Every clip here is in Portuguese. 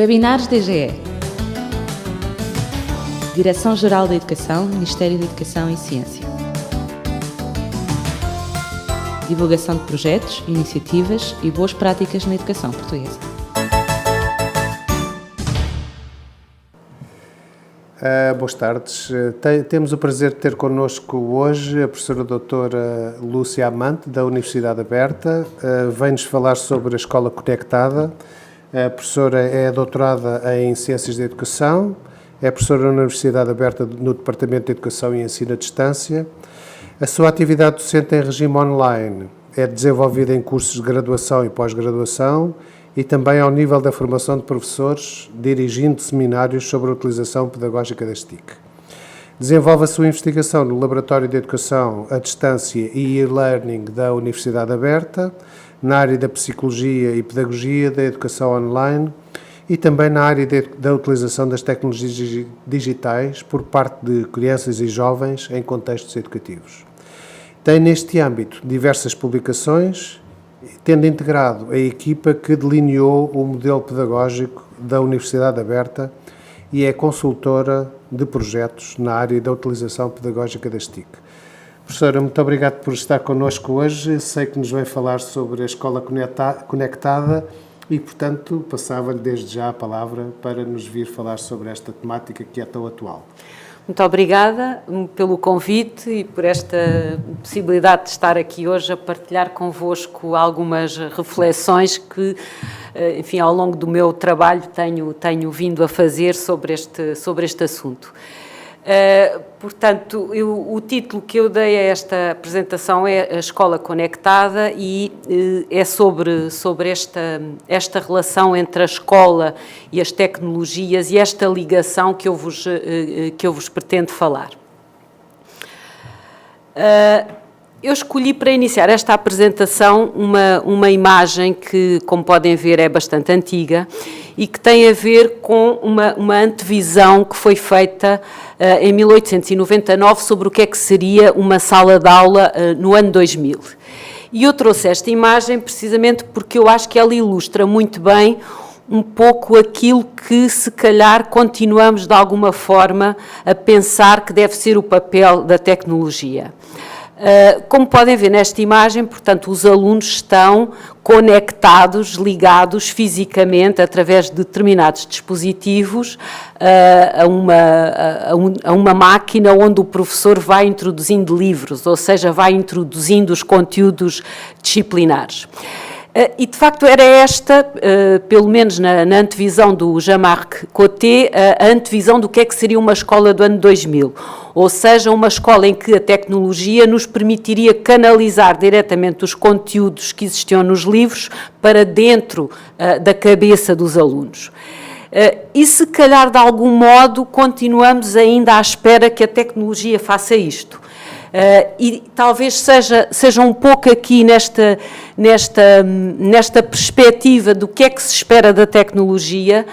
Webinars DGE. Direção-Geral da Educação, Ministério da Educação e Ciência. Divulgação de projetos, iniciativas e boas práticas na educação portuguesa. Boas tardes. Temos o prazer de ter connosco hoje a professora doutora Lúcia Amante, da Universidade Aberta. Vem-nos falar sobre a Escola Conectada. A professora é doutorada em Ciências da Educação, é professora na Universidade Aberta no Departamento de Educação e Ensino à Distância. A sua atividade docente em regime online é desenvolvida em cursos de graduação e pós-graduação e também ao nível da formação de professores, dirigindo seminários sobre a utilização pedagógica das TIC. Desenvolve a sua investigação no Laboratório de Educação à Distância e e-Learning da Universidade Aberta, na área da Psicologia e Pedagogia da Educação Online e também na área da utilização das tecnologias digitais por parte de crianças e jovens em contextos educativos. Tem neste âmbito diversas publicações, tendo integrado a equipa que delineou o modelo pedagógico da Universidade Aberta e é consultora de projetos na área da utilização pedagógica das TIC. Professora, muito obrigado por estar connosco hoje. Sei que nos vai falar sobre a Escola Conectada e, portanto, passava-lhe desde já a palavra para nos vir falar sobre esta temática que é tão atual. Muito obrigada pelo convite e por esta possibilidade de estar aqui hoje a partilhar convosco algumas reflexões que, enfim, ao longo do meu trabalho tenho vindo a fazer sobre este assunto. Portanto, o título que eu dei a esta apresentação é a Escola Conectada e é sobre esta relação entre a escola e as tecnologias e esta ligação que eu vos pretendo falar. Eu escolhi para iniciar esta apresentação uma imagem que, como podem ver, é bastante antiga e que tem a ver com uma antevisão que foi feita em 1899 sobre o que é que seria uma sala de aula no ano 2000. E eu trouxe esta imagem precisamente porque eu acho que ela ilustra muito bem um pouco aquilo que, se calhar, continuamos de alguma forma a pensar que deve ser o papel da tecnologia. Como podem ver nesta imagem, portanto, os alunos estão conectados, ligados fisicamente, através de determinados dispositivos, a uma máquina onde o professor vai introduzindo livros, ou seja, vai introduzindo os conteúdos disciplinares. E, de facto, era esta, pelo menos na antevisão do Jean-Marc Coté, a antevisão do que é que seria uma escola do ano 2000, ou seja, uma escola em que a tecnologia nos permitiria canalizar diretamente os conteúdos que existiam nos livros para dentro da cabeça dos alunos. E, se calhar, de algum modo, continuamos ainda à espera que a tecnologia faça isto. E talvez seja um pouco aqui nesta perspectiva do que é que se espera da tecnologia,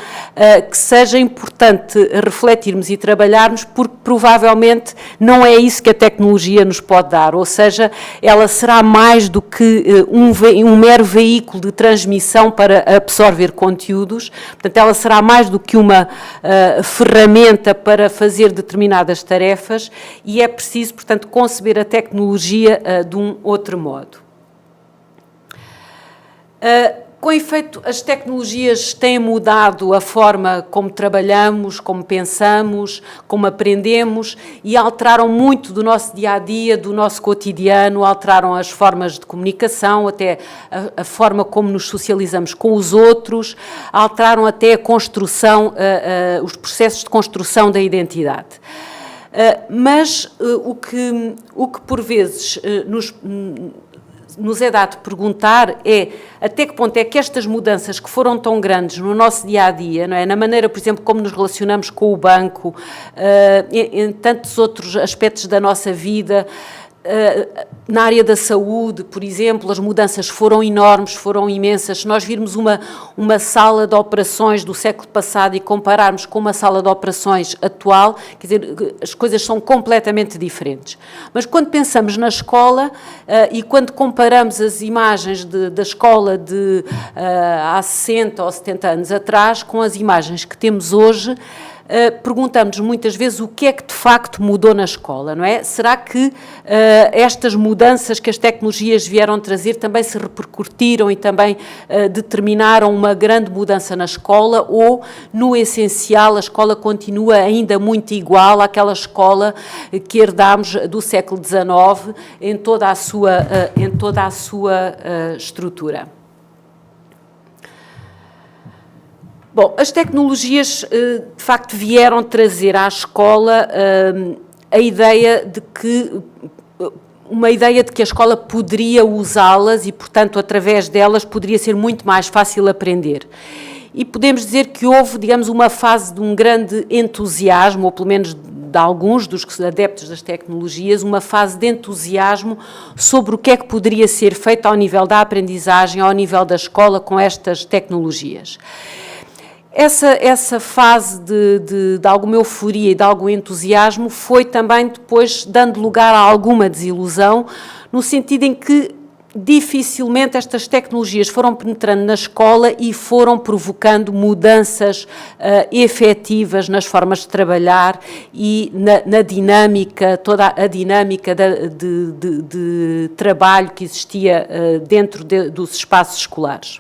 que seja importante refletirmos e trabalharmos, porque provavelmente não é isso que a tecnologia nos pode dar, ou seja, ela será mais do que um mero veículo de transmissão para absorver conteúdos, portanto ela será mais do que uma ferramenta para fazer determinadas tarefas e é preciso, portanto, conceber a tecnologia de um outro modo. Com efeito, as tecnologias têm mudado a forma como trabalhamos, como pensamos, como aprendemos e alteraram muito do nosso dia-a-dia, do nosso cotidiano, alteraram as formas de comunicação, até a forma como nos socializamos com os outros, alteraram até a construção, os processos de construção da identidade. Mas o que por vezes nos é dado perguntar é até que ponto é que estas mudanças que foram tão grandes no nosso dia-a-dia, não é? Na maneira, por exemplo, como nos relacionamos com o banco, em tantos outros aspectos da nossa vida, Na área da saúde, por exemplo, as mudanças foram enormes, foram imensas. Se nós virmos uma sala de operações do século passado e compararmos com uma sala de operações atual, quer dizer, as coisas são completamente diferentes. Mas quando pensamos na escola e quando comparamos as imagens da escola de há 60 ou 70 anos atrás com as imagens que temos hoje, perguntamos muitas vezes o que é que de facto mudou na escola, não é? Será que estas mudanças que as tecnologias vieram trazer também se repercutiram e também determinaram uma grande mudança na escola, ou, no essencial, a escola continua ainda muito igual àquela escola que herdámos do século XIX em toda a sua estrutura? Bom, as tecnologias, de facto, vieram trazer à escola uma ideia de que a escola poderia usá-las e, portanto, através delas poderia ser muito mais fácil aprender. E podemos dizer que houve, digamos, uma fase de um grande entusiasmo, ou pelo menos de alguns dos adeptos das tecnologias, uma fase de entusiasmo sobre o que é que poderia ser feito ao nível da aprendizagem, ao nível da escola com estas tecnologias. Essa fase de alguma euforia e de algum entusiasmo foi também depois dando lugar a alguma desilusão, no sentido em que dificilmente estas tecnologias foram penetrando na escola e foram provocando mudanças efetivas nas formas de trabalhar e na dinâmica, toda a dinâmica de trabalho que existia dentro dos espaços escolares.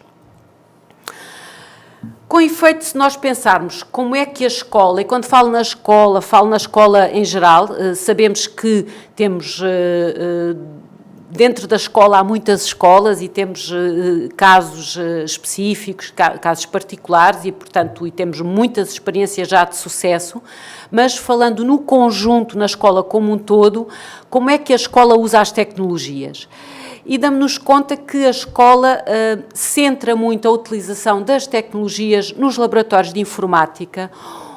Com efeito, se nós pensarmos como é que a escola, e quando falo na escola em geral, sabemos que temos, dentro da escola há muitas escolas e temos casos específicos, casos particulares e, portanto, temos muitas experiências já de sucesso, mas falando no conjunto, na escola como um todo, como é que a escola usa as tecnologias? E damos-nos conta que a escola centra muito a utilização das tecnologias nos laboratórios de informática,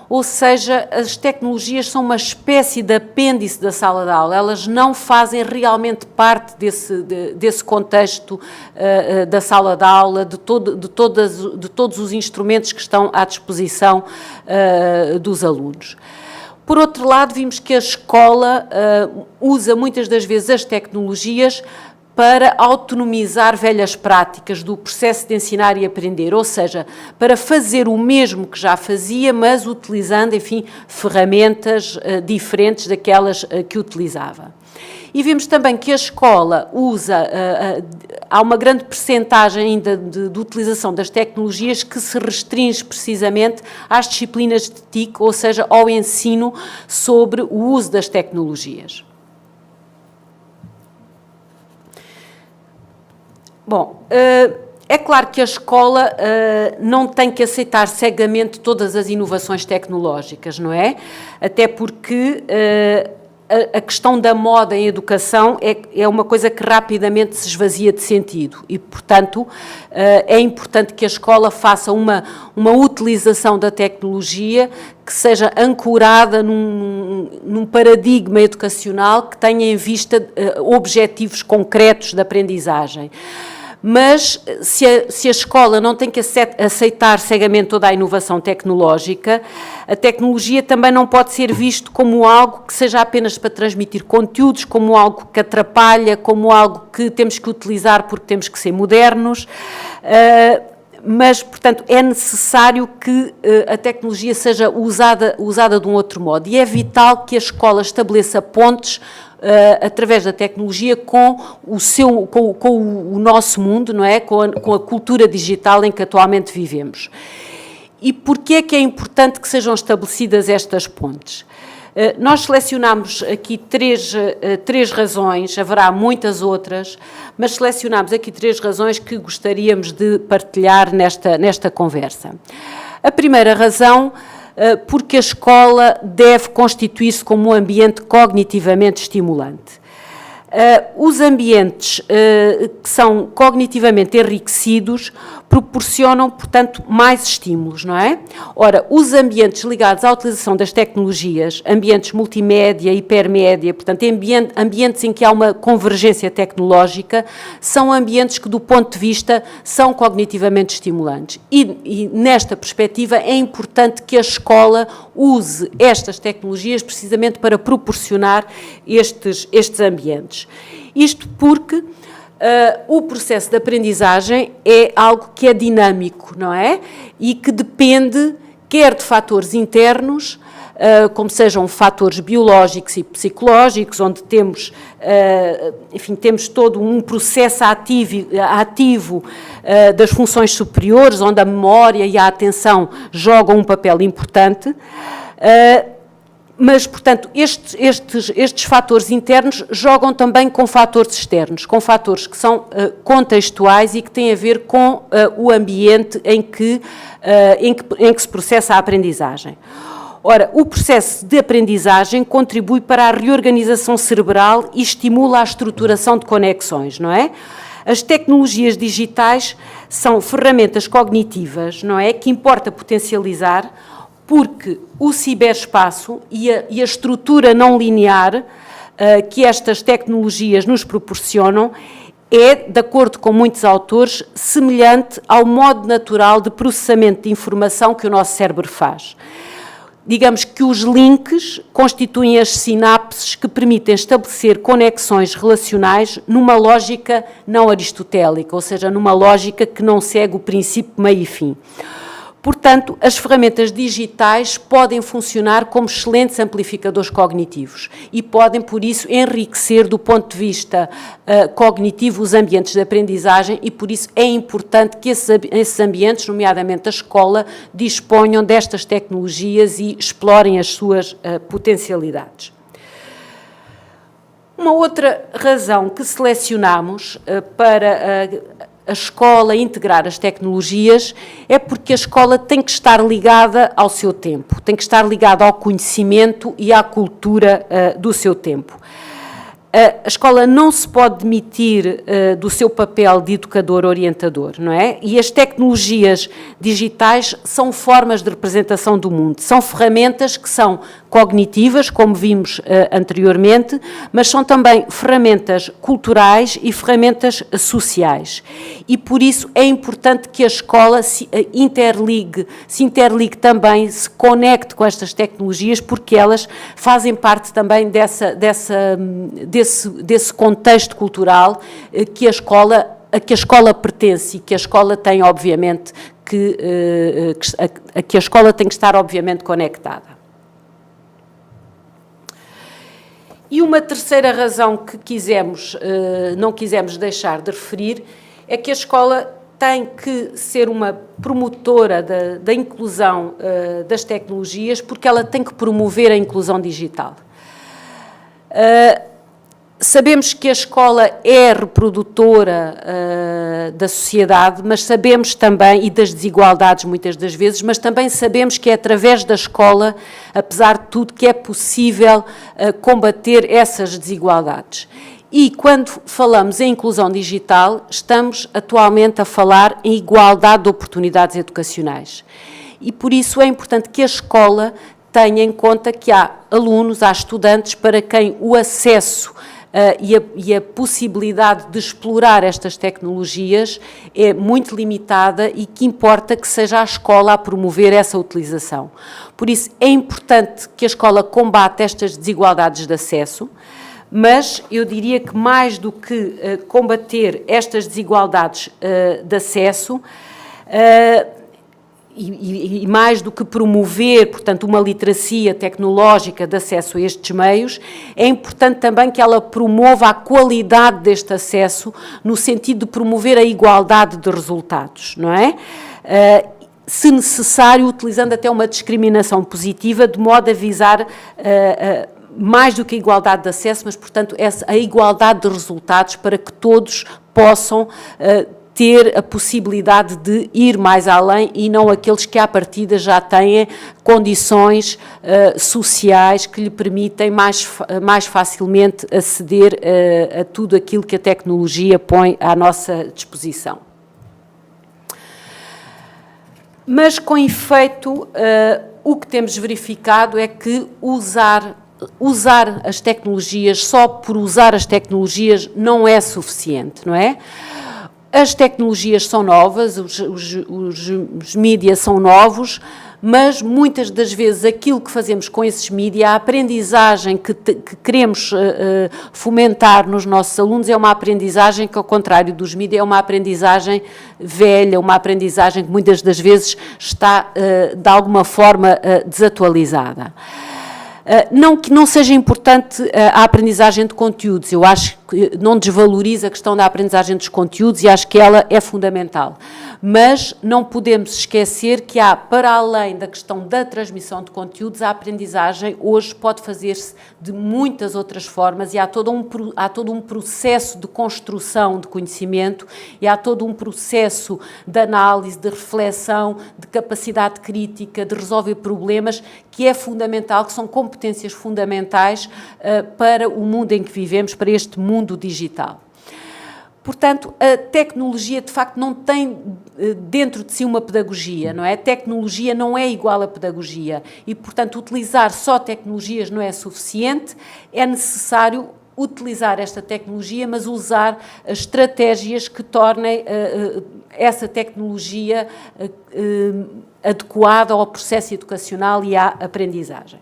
ou seja, as tecnologias são uma espécie de apêndice da sala de aula, elas não fazem realmente parte desse contexto da sala de aula, de todos os instrumentos que estão à disposição dos alunos. Por outro lado, vimos que a escola usa muitas das vezes as tecnologias para autonomizar velhas práticas do processo de ensinar e aprender, ou seja, para fazer o mesmo que já fazia, mas utilizando, enfim, ferramentas diferentes daquelas que utilizava. E vimos também que a escola usa, há uma grande percentagem ainda de utilização das tecnologias que se restringe precisamente às disciplinas de TIC, ou seja, ao ensino sobre o uso das tecnologias. Bom, é claro que a escola não tem que aceitar cegamente todas as inovações tecnológicas, não é? Até porque a questão da moda em educação é uma coisa que rapidamente se esvazia de sentido e, portanto, é importante que a escola faça uma utilização da tecnologia que seja ancorada num paradigma educacional que tenha em vista objetivos concretos de aprendizagem. Mas se a escola não tem que aceitar cegamente toda a inovação tecnológica, a tecnologia também não pode ser visto como algo que seja apenas para transmitir conteúdos, como algo que atrapalha, como algo que temos que utilizar porque temos que ser modernos, mas, portanto, é necessário que a tecnologia seja usada de um outro modo e é vital que a escola estabeleça pontes através da tecnologia com o nosso mundo, não é? Com a cultura digital em que atualmente vivemos. E porquê é que é importante que sejam estabelecidas estas pontes? Nós selecionámos aqui três razões, haverá muitas outras, mas selecionámos aqui 3 razões que gostaríamos de partilhar nesta conversa. A primeira razão, porque a escola deve constituir-se como um ambiente cognitivamente estimulante. Os ambientes que são cognitivamente enriquecidos proporcionam, portanto, mais estímulos, não é? Ora, os ambientes ligados à utilização das tecnologias, ambientes multimédia, hipermédia, portanto, ambientes em que há uma convergência tecnológica, são ambientes que, do ponto de vista, são cognitivamente estimulantes. E nesta perspectiva, é importante que a escola use estas tecnologias precisamente para proporcionar estes ambientes. Isto porque o processo de aprendizagem é algo que é dinâmico, não é? E que depende quer de fatores internos, como sejam fatores biológicos e psicológicos, onde temos, enfim, temos todo um processo ativo das funções superiores, onde a memória e a atenção jogam um papel importante. Mas, portanto, estes fatores internos jogam também com fatores externos, com fatores que são contextuais e que têm a ver com o ambiente em que se processa a aprendizagem. Ora, o processo de aprendizagem contribui para a reorganização cerebral e estimula a estruturação de conexões, não é? As tecnologias digitais são ferramentas cognitivas, não é? Que importa potencializar, porque o ciberespaço e a estrutura não linear que estas tecnologias nos proporcionam é, de acordo com muitos autores, semelhante ao modo natural de processamento de informação que o nosso cérebro faz. Digamos que os links constituem as sinapses que permitem estabelecer conexões relacionais numa lógica não aristotélica, ou seja, numa lógica que não segue o princípio meio e fim. Portanto, as ferramentas digitais podem funcionar como excelentes amplificadores cognitivos e podem, por isso, enriquecer do ponto de vista cognitivo os ambientes de aprendizagem e, por isso, é importante que esses ambientes, nomeadamente a escola, disponham destas tecnologias e explorem as suas potencialidades. Uma outra razão que selecionamos para a escola integrar as tecnologias é porque a escola tem que estar ligada ao seu tempo, tem que estar ligada ao conhecimento e à cultura do seu tempo. A escola não se pode demitir do seu papel de educador orientador, não é? E as tecnologias digitais são formas de representação do mundo, são ferramentas que são cognitivas, como vimos anteriormente, mas são também ferramentas culturais e ferramentas sociais. E por isso é importante que a escola se interligue também, se conecte com estas tecnologias, porque elas fazem parte também desse contexto cultural a que a escola pertence e que a escola tem, obviamente, que a escola tem que estar, obviamente, conectada. E uma terceira razão que não quisemos deixar de referir é que a escola tem que ser uma promotora da inclusão das tecnologias, porque ela tem que promover a inclusão digital. Sabemos que a escola é reprodutora da sociedade, mas sabemos também, e das desigualdades muitas das vezes, mas também sabemos que é através da escola, apesar de tudo, que é possível combater essas desigualdades. E quando falamos em inclusão digital, estamos atualmente a falar em igualdade de oportunidades educacionais. E por isso é importante que a escola tenha em conta que há alunos, há estudantes para quem o acesso e a possibilidade de explorar estas tecnologias é muito limitada e que importa que seja a escola a promover essa utilização. Por isso é importante que a escola combata estas desigualdades de acesso, mas eu diria que mais do que combater estas desigualdades de acesso, e mais do que promover, portanto, uma literacia tecnológica de acesso a estes meios, é importante também que ela promova a qualidade deste acesso no sentido de promover a igualdade de resultados, não é? Se necessário, utilizando até uma discriminação positiva, de modo a visar mais do que a igualdade de acesso, mas, portanto, a igualdade de resultados para que todos possam ter a possibilidade de ir mais além e não aqueles que à partida já têm condições sociais que lhe permitem mais facilmente aceder a tudo aquilo que a tecnologia põe à nossa disposição. Mas, com efeito, o que temos verificado é que usar as tecnologias, só por usar as tecnologias, não é suficiente, não é? As tecnologias são novas, os mídias são novos, mas muitas das vezes aquilo que fazemos com esses mídias, a aprendizagem que queremos fomentar nos nossos alunos é uma aprendizagem que, ao contrário dos mídias, é uma aprendizagem velha, uma aprendizagem que muitas das vezes está, de alguma forma, desatualizada. Não que não seja importante a aprendizagem de conteúdos, eu acho que não desvaloriza a questão da aprendizagem dos conteúdos e acho que ela é fundamental, mas não podemos esquecer que há, para além da questão da transmissão de conteúdos, a aprendizagem hoje pode fazer-se de muitas outras formas e há todo um processo de construção de conhecimento e há todo um processo de análise, de reflexão, de capacidade crítica, de resolver problemas, que é fundamental, que são competências fundamentais para o mundo em que vivemos, para este mundo digital. Portanto, a tecnologia, de facto, não tem dentro de si uma pedagogia, não é? A tecnologia não é igual à pedagogia e, portanto, utilizar só tecnologias não é suficiente, é necessário utilizar esta tecnologia, mas usar estratégias que tornem essa tecnologia adequada ao processo educacional e à aprendizagem.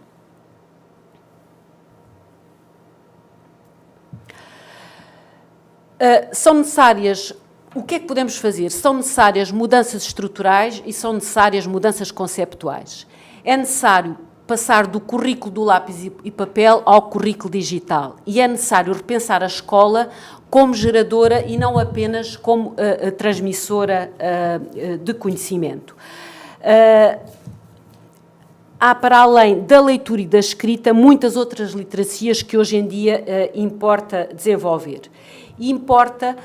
São necessárias, o que é que podemos fazer? São necessárias mudanças estruturais e são necessárias mudanças conceptuais. É necessário passar do currículo do lápis e papel ao currículo digital e é necessário repensar a escola como geradora e não apenas como transmissora de conhecimento. Há, para além da leitura e da escrita, muitas outras literacias que hoje em dia importa desenvolver. E importa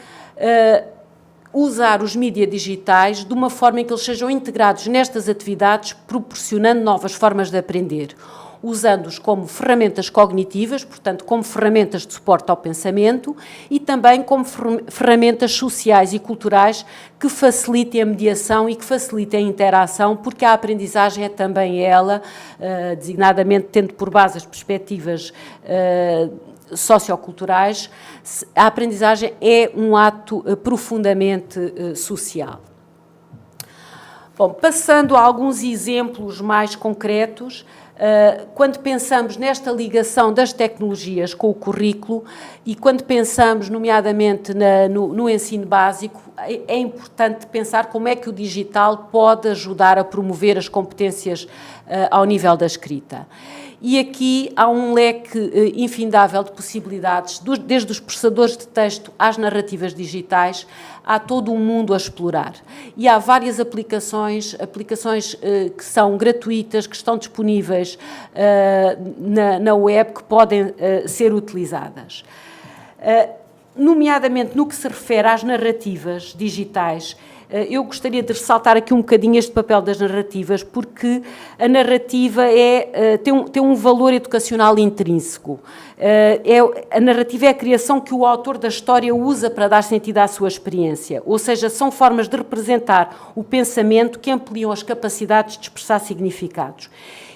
usar os mídias digitais de uma forma em que eles sejam integrados nestas atividades, proporcionando novas formas de aprender, usando-os como ferramentas cognitivas, portanto, como ferramentas de suporte ao pensamento e também como ferramentas sociais e culturais que facilitem a mediação e que facilitem a interação, porque a aprendizagem é também ela, designadamente tendo por base as perspectivas socioculturais, a aprendizagem é um ato profundamente social. Bom, passando a alguns exemplos mais concretos, quando pensamos nesta ligação das tecnologias com o currículo e quando pensamos, nomeadamente, no ensino básico, é importante pensar como é que o digital pode ajudar a promover as competências ao nível da escrita. E aqui há um leque infindável de possibilidades, desde os processadores de texto às narrativas digitais, há todo um mundo a explorar. E há várias aplicações que são gratuitas, que estão disponíveis na web, que podem ser utilizadas. Nomeadamente no que se refere às narrativas digitais, eu gostaria de ressaltar aqui um bocadinho este papel das narrativas, porque a narrativa tem um valor educacional intrínseco. A narrativa é a criação que o autor da história usa para dar sentido à sua experiência, ou seja, são formas de representar o pensamento que ampliam as capacidades de expressar significados.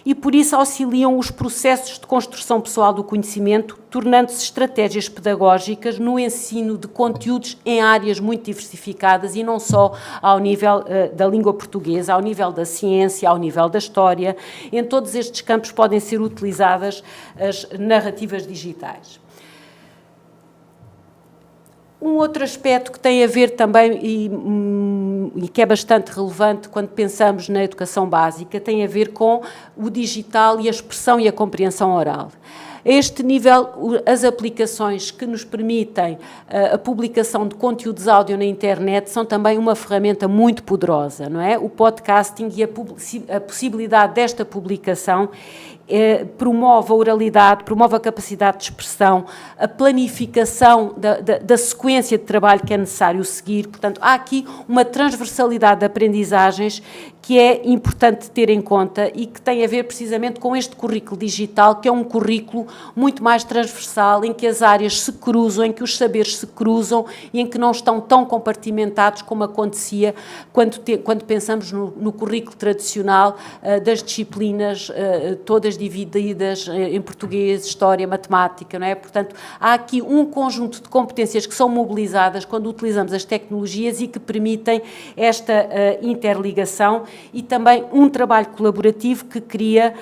E por isso auxiliam os processos de construção pessoal do conhecimento, tornando-se estratégias pedagógicas no ensino de conteúdos em áreas muito diversificadas e não só ao nível da língua portuguesa, ao nível da ciência, ao nível da história. Em todos estes campos podem ser utilizadas as narrativas digitais. Um outro aspecto que tem a ver também e que é bastante relevante quando pensamos na educação básica tem a ver com o digital e a expressão e a compreensão oral. A este nível, as aplicações que nos permitem a publicação de conteúdos áudio na internet são também uma ferramenta muito poderosa, não é? O podcasting e a possibilidade desta publicação promove a oralidade, promove a capacidade de expressão, a planificação da sequência de trabalho que é necessário seguir. Portanto, há aqui uma transversalidade de aprendizagens que é importante ter em conta e que tem a ver precisamente com este currículo digital, que é um currículo muito mais transversal, em que as áreas se cruzam, em que os saberes se cruzam e em que não estão tão compartimentados como acontecia quando pensamos no currículo tradicional das disciplinas todas divididas em português, história, matemática, não é? Portanto, há aqui um conjunto de competências que são mobilizadas quando utilizamos as tecnologias e que permitem esta interligação e também um trabalho colaborativo que cria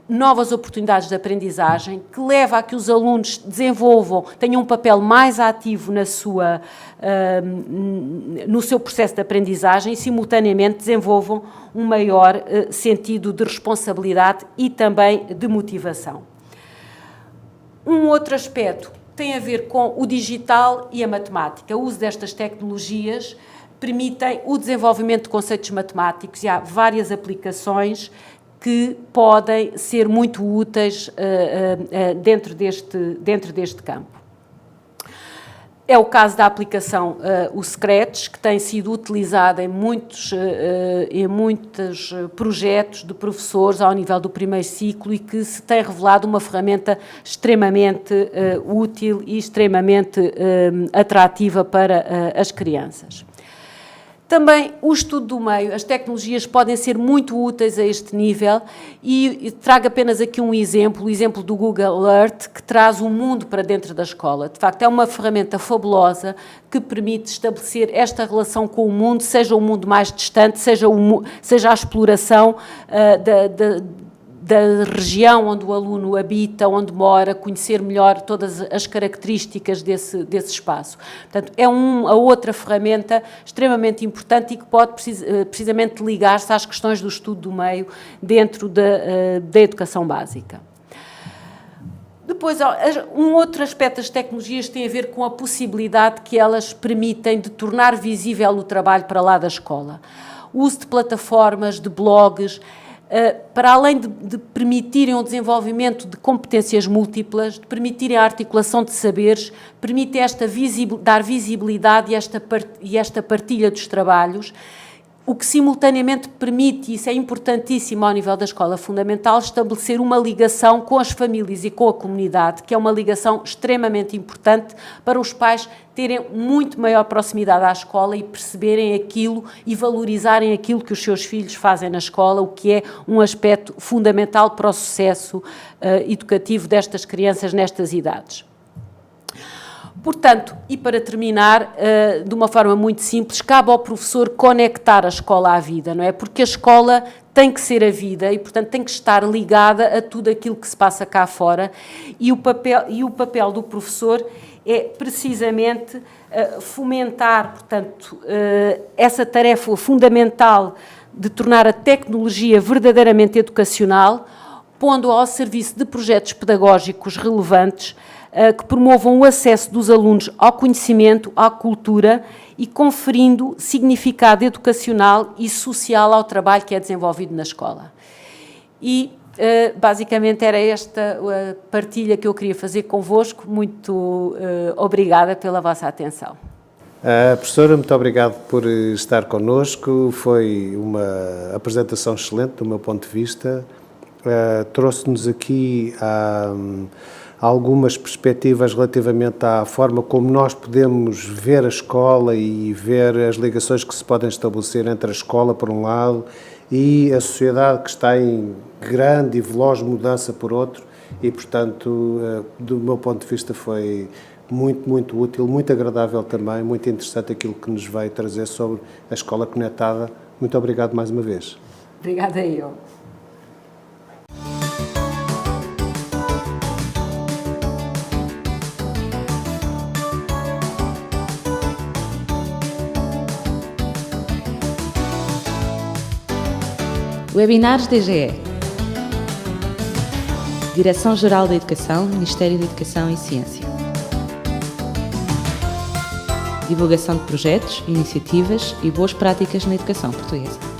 novas oportunidades de aprendizagem, que leva a que os alunos desenvolvam, tenham um papel mais ativo no seu processo de aprendizagem e, simultaneamente, desenvolvam um maior sentido de responsabilidade e também de motivação. Um outro aspecto tem a ver com o digital e a matemática. O uso destas tecnologias permitem o desenvolvimento de conceitos matemáticos e há várias aplicações que podem ser muito úteis dentro deste campo. É o caso da aplicação o Scratch, que tem sido utilizada em muitos projetos de professores ao nível do primeiro ciclo e que se tem revelado uma ferramenta extremamente útil e extremamente atrativa para as crianças. Também o estudo do meio, as tecnologias podem ser muito úteis a este nível e trago apenas aqui um exemplo, o exemplo do Google Earth, que traz o mundo para dentro da escola. De facto, é uma ferramenta fabulosa que permite estabelecer esta relação com o mundo, seja o mundo mais distante, seja a exploração da região onde o aluno habita, onde mora, conhecer melhor todas as características desse espaço. Portanto, é a outra ferramenta extremamente importante e que pode precisamente ligar-se às questões do estudo do meio dentro da educação básica. Depois, um outro aspecto das tecnologias tem a ver com a possibilidade que elas permitem de tornar visível o trabalho para lá da escola. O uso de plataformas, de blogs, para além de permitirem o desenvolvimento de competências múltiplas, de permitirem a articulação de saberes, permite dar visibilidade e esta partilha dos trabalhos, o que simultaneamente permite, e isso é importantíssimo ao nível da escola fundamental, estabelecer uma ligação com as famílias e com a comunidade, que é uma ligação extremamente importante para os pais terem muito maior proximidade à escola e perceberem aquilo e valorizarem aquilo que os seus filhos fazem na escola, o que é um aspecto fundamental para o sucesso educativo destas crianças nestas idades. Portanto, e para terminar, de uma forma muito simples, cabe ao professor conectar a escola à vida, não é? Porque a escola tem que ser a vida e, portanto, tem que estar ligada a tudo aquilo que se passa cá fora e o papel do professor é precisamente fomentar, portanto, essa tarefa fundamental de tornar a tecnologia verdadeiramente educacional, pondo ao serviço de projetos pedagógicos relevantes que promovam o acesso dos alunos ao conhecimento, à cultura e conferindo significado educacional e social ao trabalho que é desenvolvido na escola. E, basicamente, era esta a partilha que eu queria fazer convosco. Muito obrigada pela vossa atenção. Professora, muito obrigado por estar connosco. Foi uma apresentação excelente, do meu ponto de vista. Trouxe-nos aqui algumas perspectivas relativamente à forma como nós podemos ver a escola e ver as ligações que se podem estabelecer entre a escola, por um lado, e a sociedade que está em grande e veloz mudança, por outro, e, portanto, do meu ponto de vista foi muito, muito útil, muito agradável também, muito interessante aquilo que nos veio trazer sobre a escola conectada. Muito obrigado mais uma vez. Obrigada eu. Webinars DGE. Direção-Geral da Educação, Ministério da Educação e Ciência. Divulgação de projetos, iniciativas e boas práticas na educação portuguesa.